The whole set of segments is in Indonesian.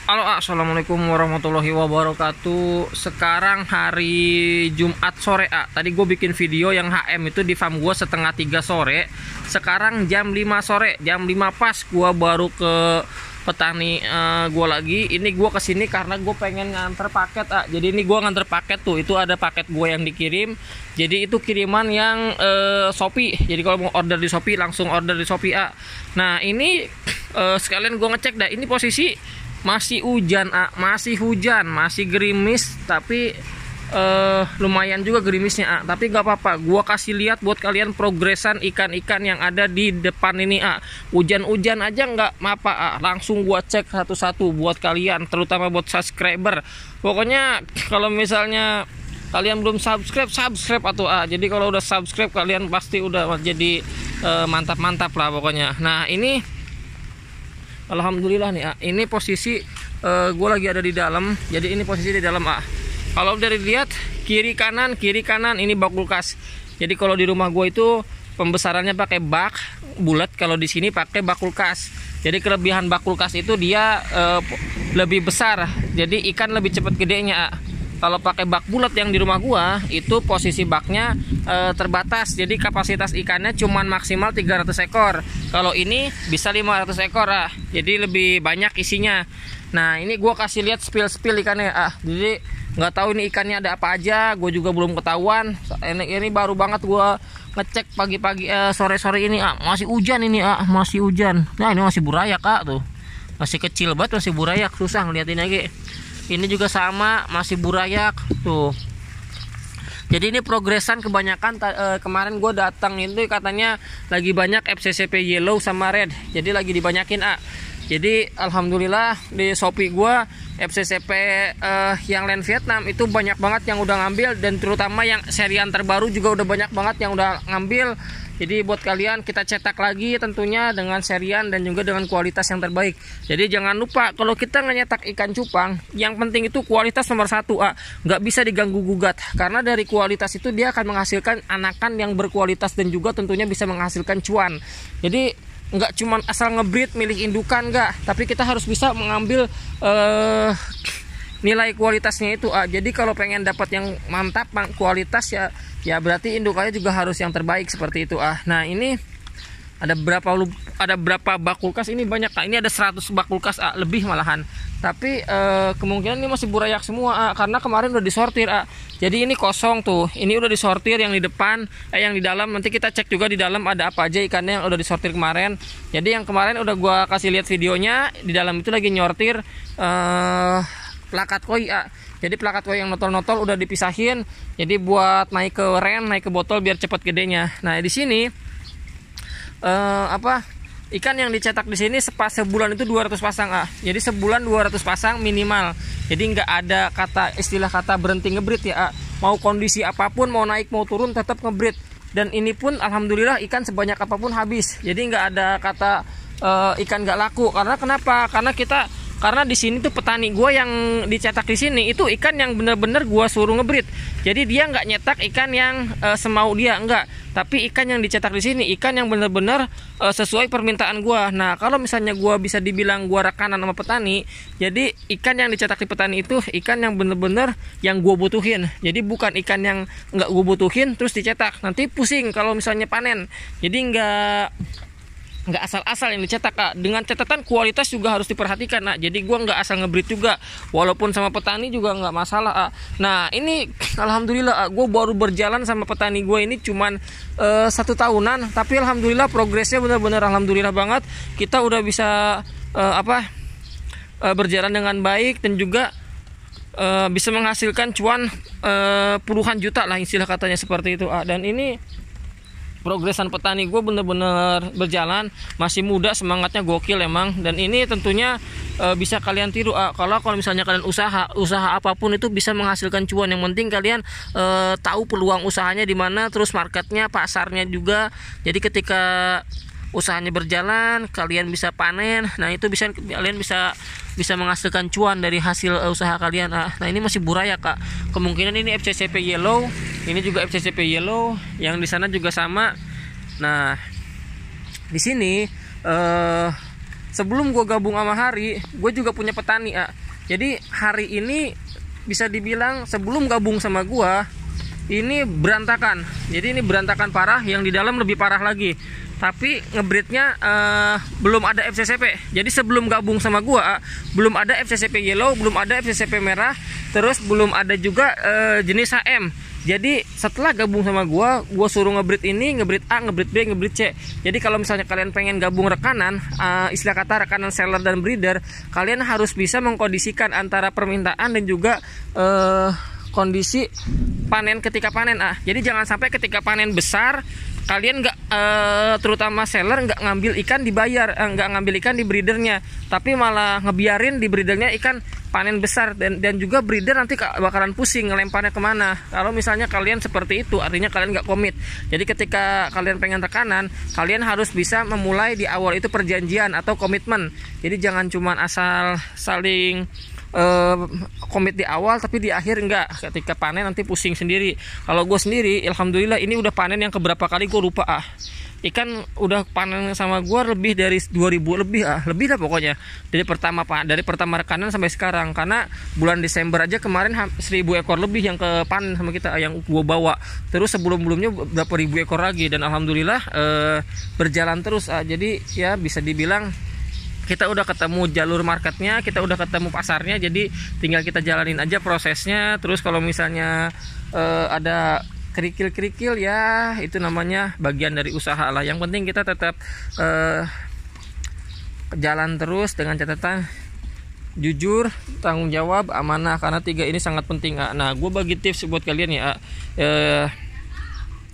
Halo, assalamualaikum warahmatullahi wabarakatuh. Sekarang hari Jumat sore. Tadi gue bikin video yang HM itu di farm gue setengah 3 sore. Sekarang jam 5 sore, jam 5 pas gue baru ke petani gue lagi. Ini gue kesini karena gue pengen nganter paket. Jadi ini gue nganter paket tuh. Itu ada paket gue yang dikirim. Jadi itu kiriman yang Shopee. Jadi kalau mau order di Shopee langsung order di Shopee. Nah ini sekalian gue ngecek dah. Ini posisi masih hujan, masih hujan, masih gerimis, tapi lumayan juga gerimisnya, tapi nggak apa-apa. Gua kasih lihat buat kalian progresan ikan-ikan yang ada di depan ini. Hujan-hujan aja nggak apa-apa, langsung gua cek satu-satu buat kalian, terutama buat subscriber. Pokoknya kalau misalnya kalian belum subscribe atau jadi kalau udah subscribe kalian pasti udah jadi mantap-mantap lah pokoknya. Nah ini alhamdulillah nih, ini posisi gue lagi ada di dalam. Jadi ini posisi di dalam. Kalau dari lihat kiri kanan ini bak kulkas. Jadi kalau di rumah gue itu pembesarannya pakai bak bulat, kalau di sini pakai bak kulkas. Jadi kelebihan bak kulkas itu dia lebih besar, jadi ikan lebih cepat gedenya. Kalau pakai bak bulat yang di rumah gua itu posisi baknya terbatas. Jadi kapasitas ikannya cuma maksimal 300 ekor. Kalau ini bisa 500 ekor. Jadi lebih banyak isinya. Nah, ini gua kasih lihat spill ikannya. Jadi nggak tahu ini ikannya ada apa aja. Gue juga belum ketahuan. Ini baru banget gua ngecek pagi-pagi sore-sore ini. Masih hujan ini. Masih hujan. Nah, ini masih burayak tuh. Masih kecil banget, masih burayak. Susah ngeliatin lagi. Ini juga sama, masih burayak tuh. Jadi ini progresan kebanyakan. Kemarin gue datang itu katanya lagi banyak FCCP yellow sama red. Jadi lagi dibanyakin. Jadi alhamdulillah di Shopee gue FCCP yang land Vietnam itu banyak banget yang udah ngambil, dan terutama yang serian terbaru juga udah banyak banget yang udah ngambil. Jadi buat kalian kita cetak lagi tentunya dengan serian dan juga dengan kualitas yang terbaik. Jadi jangan lupa kalau kita nyetak ikan cupang, yang penting itu kualitas nomor 1. Nggak bisa diganggu gugat, karena dari kualitas itu dia akan menghasilkan anakan yang berkualitas dan juga tentunya bisa menghasilkan cuan. Jadi nggak cuma asal ngebreed milih indukan, nggak, tapi kita harus bisa mengambil nilai kualitasnya itu. Jadi kalau pengen dapat yang mantap kualitas ya berarti indukannya juga harus yang terbaik seperti itu. Nah ini ada berapa bak kulkas? Ini banyak. Ini ada 100 bak kulkas lebih malahan. Tapi kemungkinan ini masih burayak semua karena kemarin udah disortir. Jadi ini kosong tuh. Ini udah disortir yang di depan, yang di dalam. Nanti kita cek juga di dalam ada apa aja ikannya yang udah disortir kemarin. Jadi yang kemarin udah gua kasih lihat videonya, di dalam itu lagi nyortir plakat koi. Jadi plakat koi yang notol-notol udah dipisahin. Jadi buat naik ke ren, naik ke botol biar cepat gedenya. Nah, di sini ikan yang dicetak di sini sebulan itu 200 pasang. Jadi sebulan 200 pasang minimal. Jadi nggak ada istilah kata berhenti ngebreed ya. Mau kondisi apapun, mau naik mau turun tetap ngebreed. Dan ini pun alhamdulillah ikan sebanyak apapun habis. Jadi nggak ada kata ikan nggak laku. Karena kenapa? Karena di sini tuh petani gue yang dicetak di sini itu ikan yang bener-bener gue suruh ngebreed. Jadi dia nggak nyetak ikan yang semau dia, enggak. Tapi ikan yang dicetak di sini ikan yang bener-bener sesuai permintaan gue. Nah kalau misalnya gue bisa dibilang gue rekanan sama petani, jadi ikan yang dicetak di petani itu ikan yang bener-bener yang gue butuhin. Jadi bukan ikan yang nggak gue butuhin terus dicetak. Nanti pusing kalau misalnya panen. Jadi nggak asal-asal yang dicetak. Dengan catatan kualitas juga harus diperhatikan. Jadi gua nggak asal ngebreed juga, walaupun sama petani juga nggak masalah. Nah ini alhamdulillah gue baru berjalan sama petani gue ini cuman 1 tahunan, tapi alhamdulillah progresnya benar-benar alhamdulillah banget. Kita udah bisa berjalan dengan baik dan juga bisa menghasilkan cuan puluhan juta lah istilah katanya seperti itu. Dan ini progresan petani gue bener-bener berjalan, masih muda, semangatnya gokil emang. Dan ini tentunya bisa kalian tiru. Kalau misalnya kalian usaha apapun itu bisa menghasilkan cuan. Yang penting kalian tahu peluang usahanya di mana, terus marketnya, pasarnya juga. Jadi ketika usahanya berjalan, kalian bisa panen. Nah itu kalian bisa menghasilkan cuan dari hasil usaha kalian. Nah ini masih burayak kemungkinan ini FCCP yellow, ini juga FCCP yellow, yang di sana juga sama. Nah di sini sebelum gue gabung sama Hari, gue juga punya petani ya. Jadi Hari ini bisa dibilang sebelum gabung sama gue ini berantakan. Jadi ini berantakan parah, yang di dalam lebih parah lagi. Tapi ngebreednya belum ada FCCP. Jadi sebelum gabung sama gua belum ada FCCP yellow, belum ada FCCP merah, terus belum ada juga jenis HM. Jadi setelah gabung sama gua suruh ngebreed ini, ngebreed A, ngebreed B, ngebreed C. Jadi kalau misalnya kalian pengen gabung rekanan, istilah kata rekanan seller dan breeder, kalian harus bisa mengkondisikan antara permintaan dan juga kondisi panen ketika panen. Jadi jangan sampai ketika panen besar kalian nggak terutama seller nggak ngambil ikan dibayar, nggak ngambil ikan di breedernya, tapi malah ngebiarin di breedernya ikan panen besar, dan juga breeder nanti bakalan pusing ngelemparnya kemana. Kalau misalnya kalian seperti itu, artinya kalian nggak komit. Jadi ketika kalian pengen rekanan, kalian harus bisa memulai di awal itu perjanjian atau komitmen. Jadi jangan cuman asal saling komit di awal tapi di akhir enggak, ketika panen nanti pusing sendiri. Kalau gue sendiri alhamdulillah ini udah panen yang keberapa kali gue lupa ikan udah panen sama gue lebih dari 2000 lebih dah pokoknya dari pertama rekanan sampai sekarang, karena bulan Desember aja kemarin 1000 ekor lebih yang ke panen sama kita yang gue bawa, terus sebelumnya berapa ribu ekor lagi, dan alhamdulillah berjalan terus. Jadi ya bisa dibilang kita udah ketemu jalur marketnya, kita udah ketemu pasarnya, jadi tinggal kita jalanin aja prosesnya. Terus kalau misalnya ada kerikil-kerikil ya itu namanya bagian dari usaha lah. Yang penting kita tetap jalan terus dengan catatan jujur, tanggung jawab, amanah, karena 3 ini sangat penting. Nah, gue bagi tips buat kalian ya.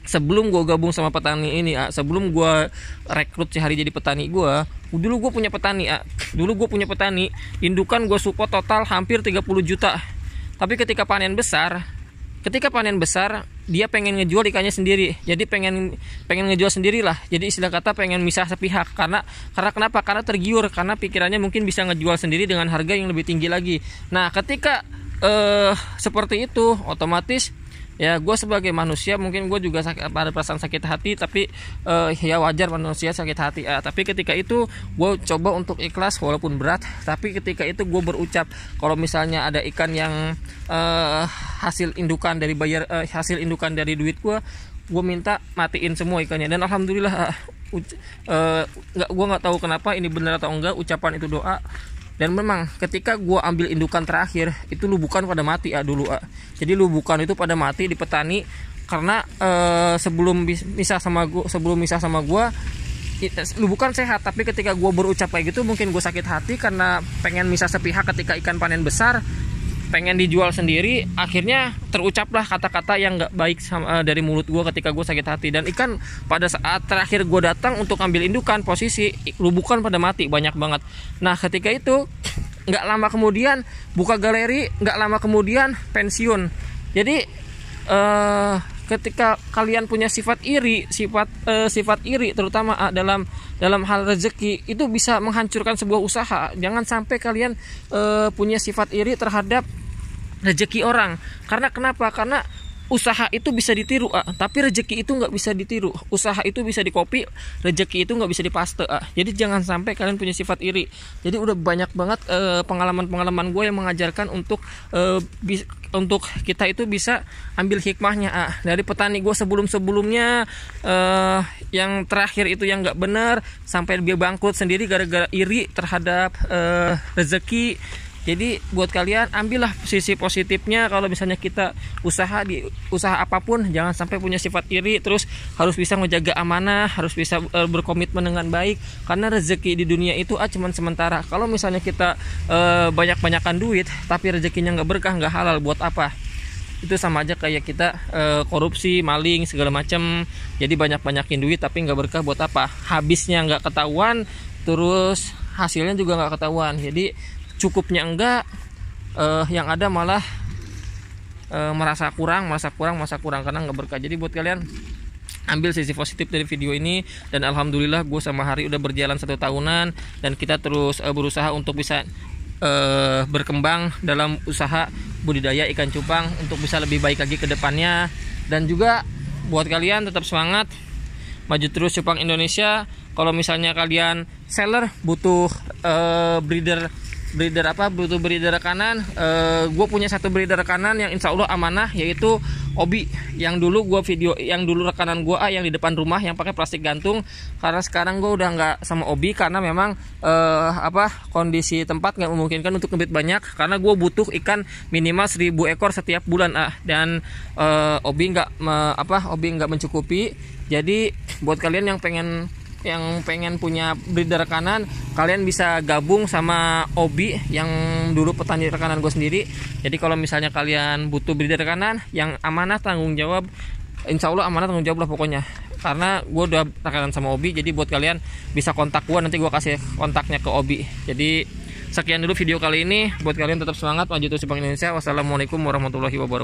Sebelum gue gabung sama petani ini, sebelum gue rekrut si Hari jadi petani gue, dulu gue punya petani, indukan gue support total hampir 30 juta. Tapi ketika panen besar dia pengen ngejual ikannya sendiri. Jadi pengen ngejual sendirilah. Jadi istilah kata pengen misah sepihak. Karena kenapa? Karena tergiur, karena pikirannya mungkin bisa ngejual sendiri dengan harga yang lebih tinggi lagi. Nah, ketika seperti itu, otomatis ya gue sebagai manusia mungkin gue juga ada perasaan sakit hati, tapi ya wajar manusia sakit hati. Tapi ketika itu gue coba untuk ikhlas walaupun berat. Tapi ketika itu gue berucap kalau misalnya ada ikan yang hasil indukan dari hasil indukan dari duit gue minta matiin semua ikannya. Dan alhamdulillah gue nggak tahu kenapa ini benar atau enggak, ucapan itu doa. Dan memang ketika gue ambil indukan terakhir itu lubukan pada mati dulu. Jadi lubukan itu pada mati di petani, karena sebelum misah sama gue lubukan sehat. Tapi ketika gue berucap kayak gitu mungkin gue sakit hati karena pengen misah sepihak ketika ikan panen besar, pengen dijual sendiri, akhirnya terucaplah kata-kata yang nggak baik dari mulut gue ketika gue sakit hati. Dan ikan pada saat terakhir gue datang untuk ambil indukan, posisi lubukan pada mati banyak banget. Nah, ketika itu nggak lama kemudian buka galeri, nggak lama kemudian pensiun. Jadi ketika kalian punya sifat iri terutama dalam hal rezeki, itu bisa menghancurkan sebuah usaha. Jangan sampai kalian punya sifat iri terhadap rezeki orang. Karena kenapa? Karena usaha itu bisa ditiru, tapi rezeki itu nggak bisa ditiru. Usaha itu bisa dikopi, rezeki itu nggak bisa dipaste. Jadi jangan sampai kalian punya sifat iri. Jadi udah banyak banget pengalaman gue yang mengajarkan untuk kita itu bisa ambil hikmahnya dari petani gue sebelumnya, yang terakhir itu yang nggak benar sampai dia bangkrut sendiri gara-gara iri terhadap rezeki. Jadi buat kalian ambillah sisi positifnya. Kalau misalnya kita usaha apapun, jangan sampai punya sifat iri. Terus harus bisa menjaga amanah, harus bisa berkomitmen dengan baik, karena rezeki di dunia itu cuman sementara. Kalau misalnya kita banyak-banyakan duit tapi rezekinya nggak berkah, nggak halal, buat apa? Itu sama aja kayak kita korupsi, maling, segala macam. Jadi banyak-banyakin duit tapi nggak berkah, buat apa? Habisnya nggak ketahuan, terus hasilnya juga nggak ketahuan. Jadi cukupnya enggak, yang ada malah merasa kurang karena nggak berkah. Jadi buat kalian ambil sisi positif dari video ini. Dan alhamdulillah gue sama Hari udah berjalan 1 tahunan, dan kita terus berusaha untuk bisa berkembang dalam usaha budidaya ikan cupang untuk bisa lebih baik lagi ke depannya. Dan juga buat kalian tetap semangat, maju terus cupang Indonesia. kalau misalnya kalian seller butuh breeder rekanan, gue punya satu breeder rekanan yang insya Allah amanah, yaitu Obi yang dulu rekanan gue yang di depan rumah yang pakai plastik gantung. Karena sekarang gue udah nggak sama Obi karena memang kondisi tempat nggak memungkinkan untuk ngebit banyak, karena gue butuh ikan minimal 1000 ekor setiap bulan dan Obi nggak mencukupi. Jadi buat kalian yang pengen punya breeder rekanan, kalian bisa gabung sama Obi yang dulu petani rekanan gue sendiri. Jadi kalau misalnya kalian butuh breeder rekanan yang amanah tanggung jawab, insya Allah amanah tanggung jawab lah pokoknya, karena gue udah rekanan sama Obi. Jadi buat kalian bisa kontak gue, nanti gue kasih kontaknya ke Obi. Jadi sekian dulu video kali ini, buat kalian tetap semangat, maju terus di Bank Indonesia. Wassalamualaikum warahmatullahi wabarakatuh.